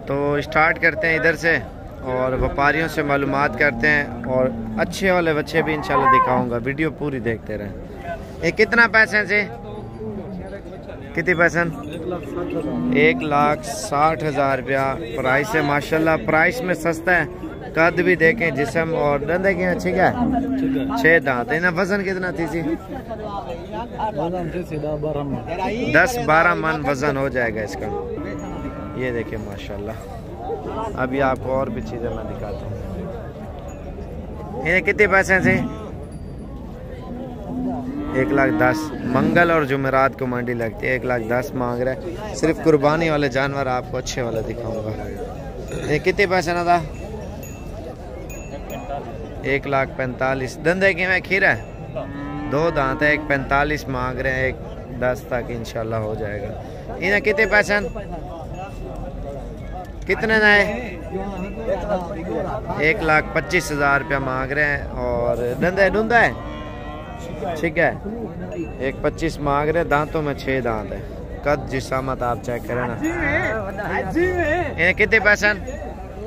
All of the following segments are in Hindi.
तो स्टार्ट करते हैं इधर से और व्यापारियों से मालूमात करते हैं और अच्छे वाले बच्चे भी इंशाल्लाह दिखाऊंगा। वीडियो पूरी देखते रहें। ये कितना पैसे से कितनी पैसा? 1,60,000 रुपया प्राइस है। माशाल्लाह प्राइस में सस्ता है। कद भी देखें, जिस्म और दंदे के ठीक है। 6 दांत है। वजन कितना थी? 10-12 मन वजन हो जाएगा इसका। ये देखें माशाल्लाह। अभी आपको और भी चीज़ें मैं दिखाता हूँ। ये कितने पैसे से? 1,10,000। मंगल और जुमेरात को मंडी लगती है। 1,10,000 मांग रहा है। सिर्फ कुर्बानी वाले जानवर आपको अच्छे वाले दिखाऊंगा। ये कितने पैसे ना था? 1,45,000। धंधे की में खीरा है। 2 दांत है। 1,45,000 मांग रहे हैं। 1,10,000 तक इंशाल्लाह हो जाएगा। इन्हें कितने पैसे? कितने ना है? 1,25,000 रुपया मांग रहे हैं। और धंधे ढूंढा है ठीक है। 1,25,000 मांग रहे हैं। दांतों में 6 दांत है। कद जिसामत आप चेक करें ना। इन्हें कितने पैसे?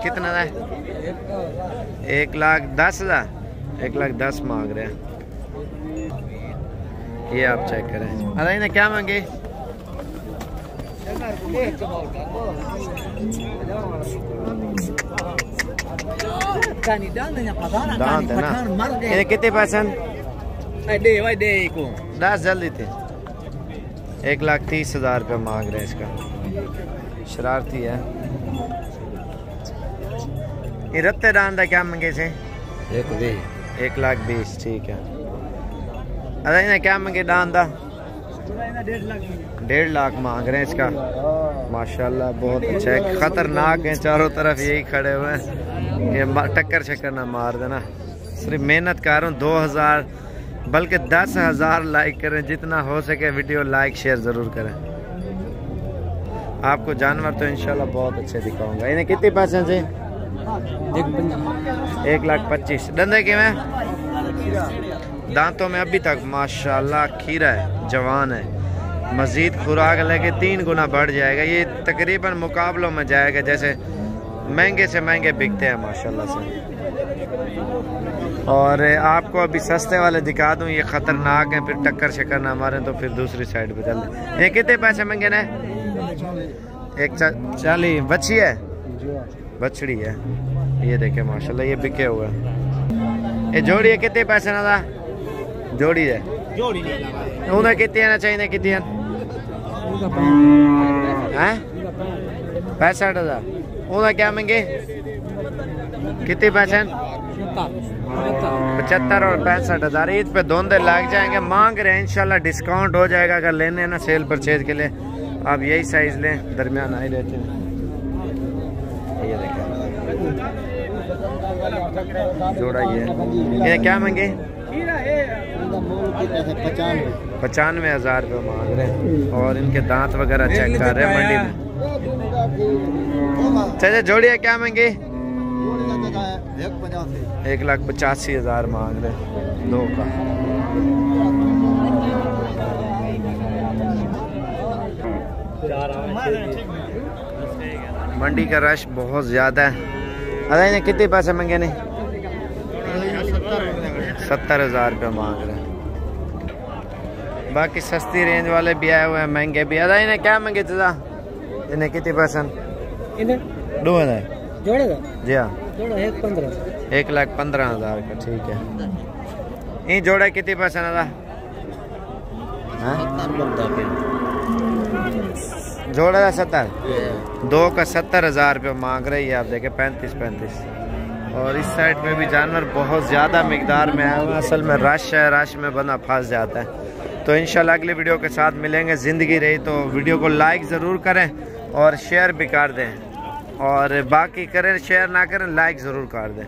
कितना है? 1,10,000। 1,10,000 मांग रहे हैं। ये आप चेक करें। अरे इन्हें क्या मांगे? दांत है ना। इन्हें कितने पैसे? 10 जल्दी थे। 1,30,000 रुपया मांग रहे हैं इसका। शरारती है। ये रत्ते दान क्या मांगे थे? 1,20,000 ठीक है। अरे इन्हें क्या मांगे दान दा? 1,50,000 मांग रहे हैं इसका। माशाल्लाह बहुत अच्छा है। खतरनाक है। चारों तरफ यही खड़े हुए हैं। ये टक्कर शक्कर ना मार देना। सिर्फ मेहनत कर रहा हूँ। 2,000 बल्कि 10,000 लाइक करें। जितना हो सके वीडियो लाइक शेयर ज़रूर करें। आपको जानवर तो इंशाल्लाह बहुत अच्छे दिखाऊंगा। इन्हें कितने पैसे से? 1,25,000। धंधे के में दांतों में अभी तक माशाल्लाह खीरा है। जवान है। मज़ीद खुराक लेके 3 गुना बढ़ जाएगा। ये तकरीबन मुकाबलों में जाएगा। जैसे महंगे से महंगे बिकते हैं माशाल्लाह से। और आपको अभी सस्ते वाले दिखा दूं। ये खतरनाक है। फिर टक्कर शक्कर ना मारें तो फिर दूसरी साइड पे चल दें। ये कितने पैसे मांगे ना? 1,40,000। बच्ची है? बछड़ी है। ये देखे माशाल्लाह ये बिके हुए। ये जोड़ी है। कितने पैसे ना था? जोड़ी है। उन्हें कितनी आना चाहिए? कितनी है? 65,000। उन्हें क्या मांगे? कितने पैसे? 75 और 65,000। ईद पे धोंधे लग जाएंगे। मांग रहे हैं इंशाल्लाह डिस्काउंट हो जाएगा। अगर लेने हैं ना सेल परचेज के लिए आप यही साइज लें। दरमियान आई रहते हैं। ये देखें जोड़ा ये क्या मांगे? 95,000 रुपये मांग रहे हैं। और इनके दांत वगैरह चेक कर रहे हैं मंडी में। चाचा जोड़िया क्या मांगे? 1,85,000 मांग रहे हैं 2 का। मंडी का रश बहुत ज्यादा है। अरे इन्हें कितने पैसे मांगे? नहीं 70,000 रुपये मांग रहे हैं। बाकी सस्ती रेंज वाले भी आए हुए हैं, महंगे भी। अरे इन्हें क्या मांगे चाचा? इन्हें कितने पैसे? दो है जोड़े जी हाँ 1,15,000 का ठीक है। ये जोड़ा कितने पैसे ना था? जोड़ा था 70। 2 का 70,000 रुपये मांग रही है। आप देखें 35। और इस साइड में भी जानवर बहुत ज़्यादा मिकदार में आए हुए हैं। असल में रश है। रश में बंदा फंस जाता है। तो इंशाल्लाह अगले वीडियो के साथ मिलेंगे। ज़िंदगी रही तो वीडियो को लाइक ज़रूर करें और शेयर भी कर दें। और बाकी करें शेयर ना करें लाइक ज़रूर कर दें।